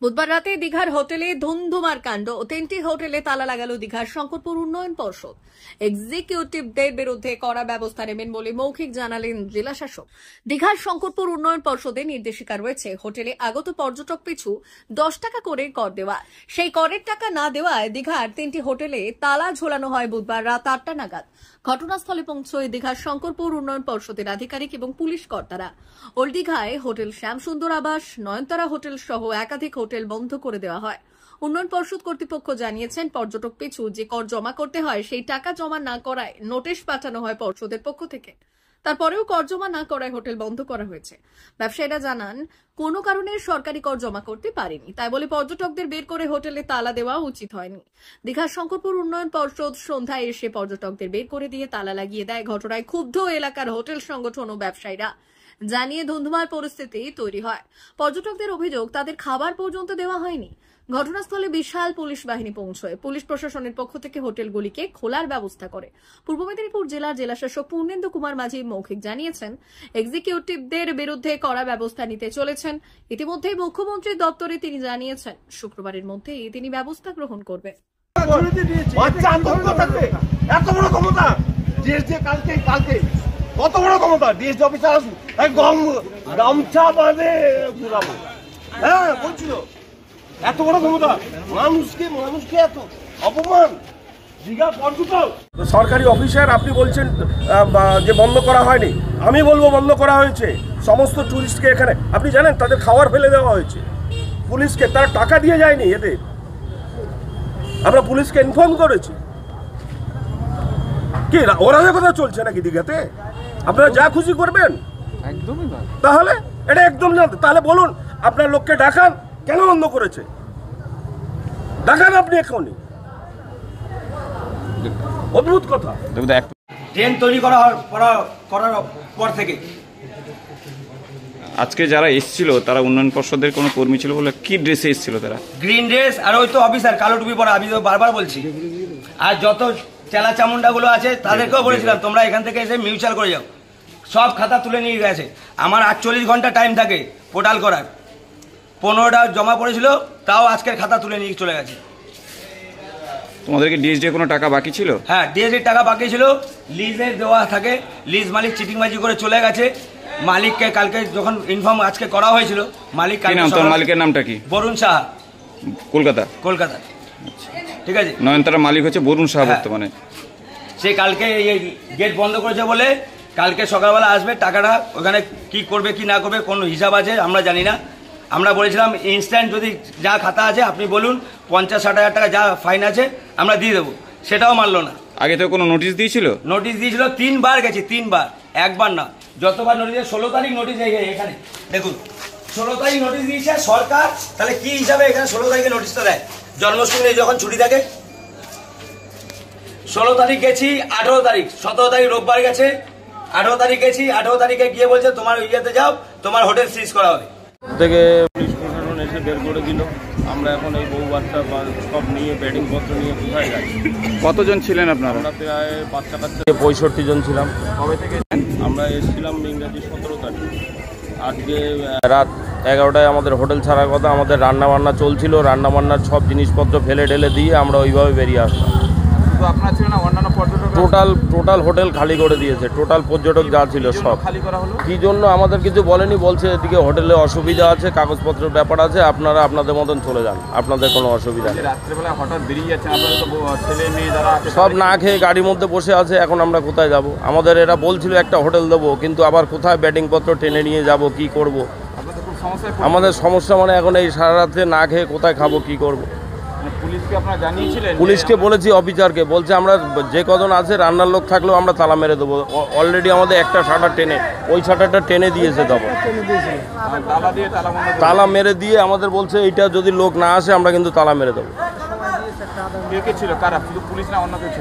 বুধবার রাতে দীঘার হোটেলে ধুন্ধুমার কাণ্ড। 3টি হোটেলে তালা লাগালো দীঘার শঙ্করপুর উন্নয়ন পর্ষদ। এক্সিকিউটিভদের বিরুদ্ধে কড়া ব্যবস্থা নেবেন বলে মৌখিক জানালেন জেলা শাসক। দীঘার শঙ্করপুর উন্নয়ন পর্ষদের নির্দেশিকা রয়েছে হোটেলে আগত পর্যটক পিছু 10 টাকা করে কর দেওয়া। সেই করের টাকা না দেওয়ায় দীঘার 3টি হোটেলে তালা ঝোলানো হয় বুধবার রাত 8টা নাগাদ। ঘটনাস্থলে পৌঁছয় দীঘার শঙ্করপুর উন্নয়ন পর্ষদের আধিকারিক এবং পুলিশ কর্তারা। ওল্ড দীঘায় হোটেল শ্যামসুন্দর আবাস, নয়নতারা হোটেল সহ একাধিক হোটেল বন্ধ করে দেওয়া হয়। উন্নয়ন পর্ষদ কর্তৃপক্ষ জানিয়েছেন, পর্যটক পিছু যে কর জমা করতে হয় সেই টাকা জমা না করায় নোটিশ পাঠানো হয় পর্ষদের পক্ষ থেকে। তারপরেও কর জমা না করায় হোটেল বন্ধ করা হয়েছে। ব্যবসায়ীরা জানান, কোনো কারণে সরকারি কর জমা করতে পারেনি, তাই বলে পর্যটকদের বের করে হোটেলে তালা দেওয়া উচিত হয়নি। দীঘার শঙ্করপুর উন্নয়ন পর্ষদ সন্ধ্যায় এসে পর্যটকদের বের করে দিয়ে তালা লাগিয়ে দেয়। ঘটনায় ক্ষুব্ধ এলাকার হোটেল সংগঠন ও ব্যবসায়ীরা জানিয়ে ধুন্ধুমার পরিস্থিতি তৈরি হয়। পর্যটকদের অভিযোগ, তাদের খাবার পর্যন্ত দেওয়া হয়নি। ঘটনাস্থলে বিশাল পুলিশ বাহিনী পৌঁছয়। পুলিশ প্রশাসনের পক্ষ থেকে হোটেলগুলিকে খোলার ব্যবস্থা করে। পূর্ব মেদিনীপুর জেলার জেলাশাসক পূর্ণেন্দু কুমার মাঝি মৌখিক জানিয়েছেন, এক্সিকিউটিভদের বিরুদ্ধে কড়া ব্যবস্থা নিতে চলেছেন। ইতিমধ্যেই মুখ্যমন্ত্রীর দপ্তরে তিনি জানিয়েছেন, শুক্রবারের মধ্যেই তিনি ব্যবস্থা গ্রহণ করবেন। কত বড় ক্ষমতা ডিএসডি অফিসার গামছা বাঁধে ঘুরাবো, হ্যাঁ বলছিল এত বড় ক্ষমতা, মানুষকে এত অপমান। সরকারি অফিসার আপনি বলছেন যে বন্ধ করা হয়নি, আমি বলবো বন্ধ করা হয়েছে। সমস্ত টুরিস্টকে এখানে আপনি জানেন তাদের খাবার ফেলে দেওয়া হয়েছে পুলিশকে, তারা টাকা দিয়ে যায়নি এদের, আমরা পুলিশকে ইনফর্ম করেছি। কি ওরা কথা চলছে নাকি দীঘাতে? আপনারা যা খুশি করবেন একদমই না, তাহলে এটা একদম না। তাহলে বলুন আপনার লোককে ডাকান, কেন বন্ধ করেছে ডাকান আপনি এখনই। অদ্ভুত কথা। ট্রেন তৈরি করার পর থেকে আজকে যারা এসেছিল তারা উন্নয়ন পর্ষদের কোনো কর্মী ছিল বলে কি ড্রেসে এসেছিল? তারা গ্রিন ড্রেস আর ওই তো অফিসার কালো টুপি পরা, আমি তো বারবার বলছি। আর যত চেলা চামুন্ডা গুলো আছে তাদেরকেও বলেছিলাম তোমরা এখান থেকে এসে মিউচুয়াল করে যাও। সব খাতা তুলে নিয়ে গেছে। আমার 48 ঘন্টা টাইম থাকে পোর্টাল করার, 15টা জমা পড়েছিল, তাও আজকের খাতা তুলে নিয়ে চলে গেছে। তোমাদেরকে ডিএসডি কোনো টাকা বাকি ছিল? হ্যাঁ, ডিএসডির টাকা বাকি ছিল, লিজের দেওয়া থাকে। লিজ মালিক চিটিংবাজি করে চলে গেছে। মালিককে কালকে যখন ইনফর্ম আজকে করা হয়েছিল, মালিক মালিকের নামটা কি? বরুণ সাহা, কলকাতা। ঠিক আছে, নয়নতারা মালিক হচ্ছে বরুণ সাহা বর্তমানে। সে কালকে এই গেট বন্ধ করেছে বলে কালকে সকালবেলা আসবে, টাকাটা ওখানে কি করবে কি না করবে কোন হিসাব আছে আমরা জানি না। আমরা বলেছিলাম ইনস্ট্যান্ট যদি যা খাতা আছে আপনি বলুন, 50-60 হাজার টাকা যা ফাইন আছে আমরা দিয়ে দেবো, সেটাও মানলো না। আগে তো কোনো নোটিশ দিয়েছিল? নোটিশ দিয়েছিল 3 বার গেছি, 3 বার, একবার না, যতবার নোটিশ। 16 তারিখ নোটিশ এখানে দেখুন, 16 তারিখ নোটিশ দিয়েছে সরকার। তাহলে কি হিসাবে এখানে 16 তারিখে নোটিশটা দেয়? জন্মাষ্টমী যখন ছুটি থাকে। 16 তারিখ গেছি, 18 তারিখ, 17 তারিখ রোববার গেছে, 18 তারিখ গেছি, 18 তারিখে গিয়ে বলছে তোমার ইয়েতে যাও, তোমার হোটেল সিজ করা হবে। থেকে পুলিশ প্রশাসন এসে বের করে দিল। আমরা এখন এই বউ বাচ্চা সব নিয়ে বেডিং পত্র নিয়ে কোথায় যাচ্ছি। কতজন ছিলেন আপনারা? আমরা প্রায় বাচ্চা 65 জন ছিলাম। কবে থেকে? আমরা এসেছিলাম ইংরাজি 17 তারিখ। আজকে রাত 11টায় আমাদের হোটেল ছাড়ার কথা। আমাদের রান্নাবান্না চলছিল, রান্নাবান্নার সব জিনিসপত্র ফেলে ঢেলে দিয়ে আমরা ওইভাবে বেরিয়ে আসলাম। তো আপনারা ছিল না, অন্যান্য পর্যটক? টোটাল হোটেল খালি করে দিয়েছে। টোটাল পর্যটক যা ছিল সব খালি করা হলো। কি জন্য আমাদের কিছু বলেনি, বলছে এদিকে হোটেলে অসুবিধা আছে, কাগজপত্রের ব্যাপার আছে, আপনারা আপনাদের মতন চলে যান, আপনাদের কোনো অসুবিধা নেই। রাত্রেবেলা হঠাৎ বেরিয়ে যাচ্ছেন, আপনাদের তো ছেলে মেয়ে যারা আছে সব না খেয়ে গাড়ির মধ্যে বসে আছে। এখন আমরা কোথায় যাব? আমাদের এরা বলছিল একটা হোটেল দেবো, কিন্তু আবার কোথায় ব্যাটিংপত্র টেনে নিয়ে যাব, কি করব? আমাদের সমস্যা মানে এখন এই সারা রাত্রে না খেয়ে কোথায় খাবো, কি করব? পুলিশকে আপনারা জানিয়েছিলেন? পুলিশকে বলেছি, অফিসারকে বলছে আমরা যে কজন আছে রান্নার লোক থাকলেও আমরা তালা মেরে দেবো। অলরেডি আমাদের একটা শাটার টেনে, ওই শাটারটা টেনে দিয়েছে, তখন তালা মেরে দিয়ে আমাদের বলছে এইটা যদি লোক না আসে আমরা কিন্তু তালা মেরে দেবো।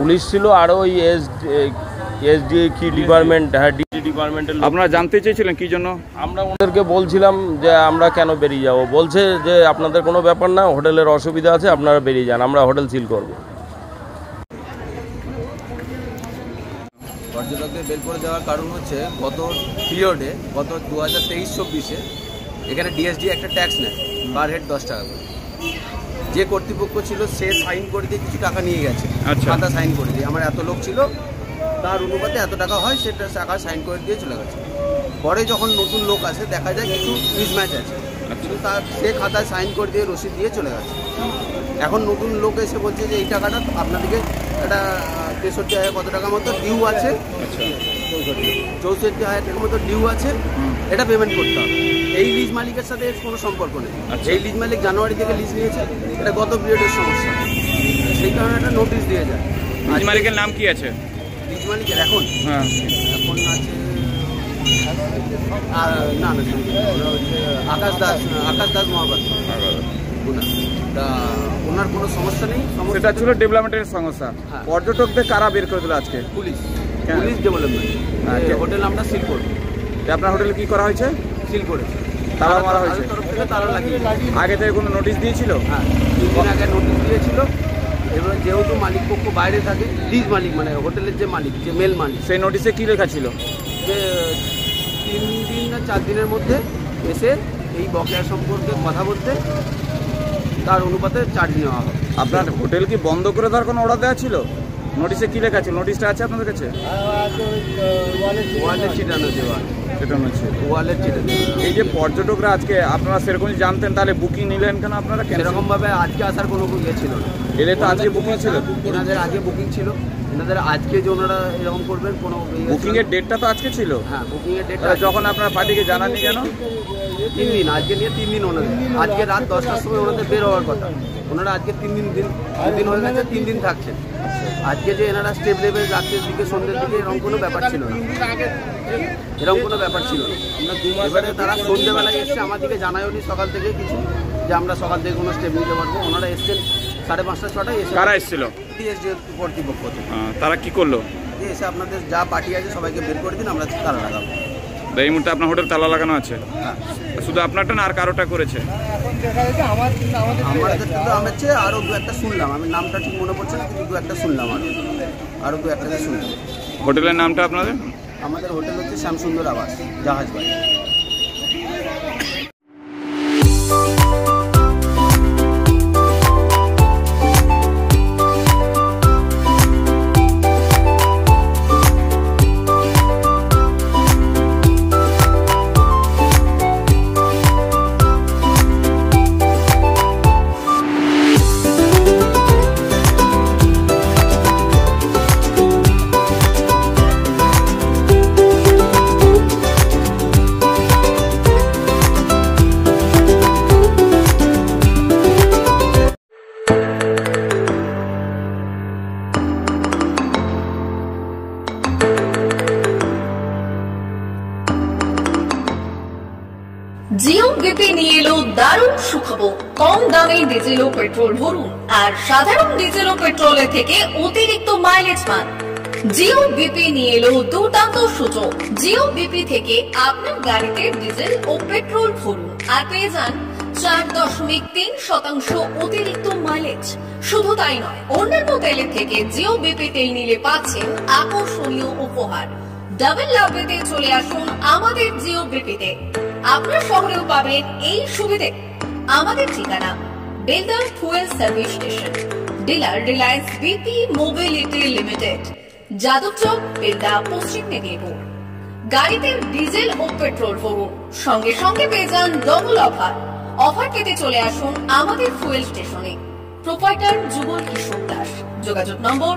পুলিশ ছিল আর ওই এসডি কি ডিপার্টমেন্ট, হ্যাঁ ডিপার্টমেন্টের। আপনারা জানতে চেয়েছিলেন কি জন্য? আমরা ওদেরকে বলছিলাম যে আমরা কেন বেরিয়ে যাব, বলছে যে আপনাদের কোনো ব্যাপার না, হোটেলের অসুবিধা আছে, আপনারা বেরিয়ে যান, আমরা হোটেল সিল করব। পর্যটকদের বের করে দেওয়ার কারণ হচ্ছে গত পিরিয়ডে, গত 2023-24-এ এখানে ডিএসডি একটা ট্যাক্স নেয় পার হেড 10 টাকা করে। যে কর্তৃপক্ষ ছিল সে সাইন করে দিয়ে কিছু টাকা নিয়ে গেছে, খাতা সাইন করে দিয়ে, আমার এত লোক ছিল তার অনুপাতে এত টাকা হয় সেটা টাকা সাইন করে দিয়ে চলে গেছে। পরে যখন নতুন লোক আসে দেখা যায় কিছু মিসম্যাচ আছে, কিন্তু তার সে খাতায় সাইন করে দিয়ে রসিদ দিয়ে চলে গেছে। এখন নতুন লোক এসে বলছে যে এই টাকাটা আপনাদেরকে একটা 63,000 কত টাকা মতো ডিউ আছে, 64,000 টাকা মতো ডিউ আছে, এটা পেমেন্ট করতে হবে। এই লিজ মালিকের সাথে এর কোনো সম্পর্ক নেই। এই লিজ মালিক জানুয়ারি থেকে লিজ নিয়েছে, এটা গত পিরিয়ডের সমস্যা, সেই কারণে একটা নোটিশ দিয়ে যায়। লিজ মালিকের নাম কি আছে? লিজ মালিকের এখন এখন আছে না হচ্ছে আকাশ দাস মহাপাত্র। তা ওনার কোনো সমস্যা নেই। সেটা ছিল ডেভেলপমেন্টের সংস্থা। পর্যটকদের কারা বের করে দিল আজকে? Police development. হোটেল আমরা সিল করব। আপনার হোটেলে কি করা হয়েছে? সিল করেছে, তালা মারা হয়েছে। তালা লাগিয়ে আগে থেকে কোনো নোটিশ দিয়েছিল? হ্যাঁ, 3 দিন আগে নোটিশ দিয়েছিল। এবার যেহেতু মালিক পক্ষ বাইরে থাকে, লিজ মালিক মানে হোটেলের যে মালিক, যে মেল মালিক, সেই নোটিশে কি লেখা ছিল? যে 3 দিন না 4 দিনের মধ্যে এসে এই বকেয়া সম্পর্কে কথা বলতে, তার অনুপাতে চার্জ নেওয়া হবে। আপনার হোটেল কি বন্ধ করে দেওয়ার কোনো অর্ডার দেওয়া ছিল? নোটিশে কি লেখা ছিল? নোটিশটা আছে আপনাদের কাছে? ওয়ালের চিটানো দেওয়া, সেটানো ছিল ওয়ালের চিটানো। এই যে পর্যটকরা আজকে, আপনারা সেরকমই জানতেন, তাহলে বুকিং নিলেন কেন আপনারা? সেরকমভাবে আজকে আসার কোনো ইয়ে ছিল না। এলে তো আজকে বুকিং ছিল, এনাদের আগে বুকিং ছিল, এনাদের আজকে যে ওনারা এরকম করবেন কোনো বুকিং এর ডেটটা তো আজকে ছিল। হ্যাঁ, বুকিং এর ডেটটা যখন আপনারা পার্টিকে জানাননি কেন? 3 দিন, আজকে নিয়ে 3 দিন ওনাদের। আজকে রাত 10টার সময় ওনাদের বের হওয়ার কথা, ওনারা আজকে 3 দিন হয়ে গেছে, 3 দিন থাকছেন। আজকে যে এনারা স্টেপ লেভেল রাত্রের দিকে সন্ধ্যের দিকে এরকম কোনো ব্যাপার ছিল না, এরকম কোনো ব্যাপার ছিল না। এবারে তারা সন্ধ্যেবেলায় এসছে, আমার দিকে জানায়নি সকাল থেকে কিছু যে আমরা সকাল থেকে কোনো স্টেপ নিতে পারবো। ওনারা এসছেন 5:30 6টায় এসে। কারা এসেছিল? কর্তৃপক্ষ। তারা কি করলো? এসে আপনাদের যা পার্টি আছে সবাইকে বের করে দিন, আমরা তালা লাগাবো। এই মুহূর্তে আপনার হোটেল তালা লাগানো আছে? হ্যাঁ। শুধু আপনারটা না আর কারোটা করেছে? আমাদের তো আমার চেয়ে আরও 2-1টা শুনলাম, আমি নামটা ঠিক মনে পড়ছে না, কিন্তু 2-1টা শুনলাম, আরও 2-1টা শুনলাম। হোটেলের নামটা আপনাদের? আমাদের হোটেল হচ্ছে শ্যামসুন্দর আবাস, জাহাজবাড়ি। জিও বিপি নিয়ে এলো দারুণ সুখবর। কম দামে ডিজেল ও পেট্রোল ভরুন আর সাধারণ ডিজেল ও পেট্রোলের থেকে অতিরিক্ত মাইলেজ পান। জিও বিপি নিয়ে এলো দুর্দান্ত সুযোগ। জিও বিপি থেকে আপনার গাড়িতে ডিজেল ও পেট্রোল ভরুন আর পেয়ে যান 4.3% অতিরিক্ত মাইলেজ। শুধু তাই নয়, অন্যান্য তেলের থেকে জিও বিপি তেল নিলে পাচ্ছেন আকর্ষণীয় উপহার। ডাবল লাভ পেতে চলে আসুন আমাদের জিও বিপিতে। আপনার শহরেও পাবেন এই সুবিধে। আমাদের ঠিকানা Belda fuel service station, dealer Reliance BP mobility limited, Jadabchak, Belda, পশ্চিম মেদিনীপুর। গাড়িতে ডিজেল ও পেট্রোল ভরুন, সঙ্গে সঙ্গে পেয়ে যান ডবল অফার। অফার পেতে চলে আসুন আমাদের ফুয়েল স্টেশনে। প্রোপাইটার যুগল কিশোর দাস। যোগাযোগ নম্বর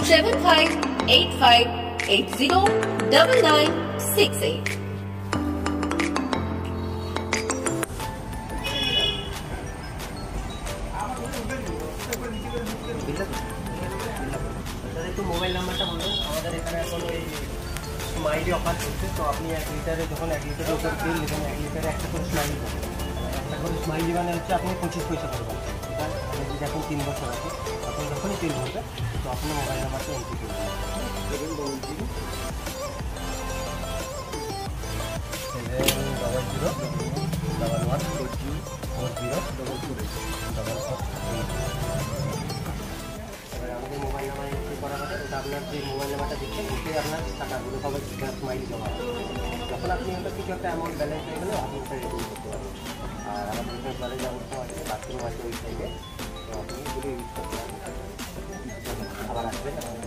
7585809968। মোবাইল নাম্বারটা বলুন। আমাদের এখানে এখন ওই স্মাইলি অফার চলছে, তো আপনি 1 লিটারে যখন 1 লিটারের উপর তেল নেবেন, 1 লিটারে একটা করে স্মাইলি পাবেন। একটা করে স্মাইলি মানে হচ্ছে আপনি 25 পয়সা পাবেন। এটা মানে যদি এখন 3 বছর আছে, তখন যখনই তেল ভরবে তো আপনার মোবাইল নাম্বারটা এন্ট্রি করবেন। আমাদের মোবাইল নাম্বার এন্ট্রি করা হবে, ওটা আপনার যে মোবাইল নাম্বারটা দিচ্ছেন ওতে আপনার টাকাগুলো সবাই স্মাইলি জমা হবে। যখন আপনি ওটা কিছু একটা অ্যামাউন্ট ব্যালেন্স হয়ে গেলে আপনি ওটা রিডিম করতে পারবেন। আর আমাদের এখানে টয়লেট ব্যবস্থা আছে, বাথরুম আছে ওই সাইডে, তো আপনি এগুলো ইউজ করতে পারেন। আবার আসবেন।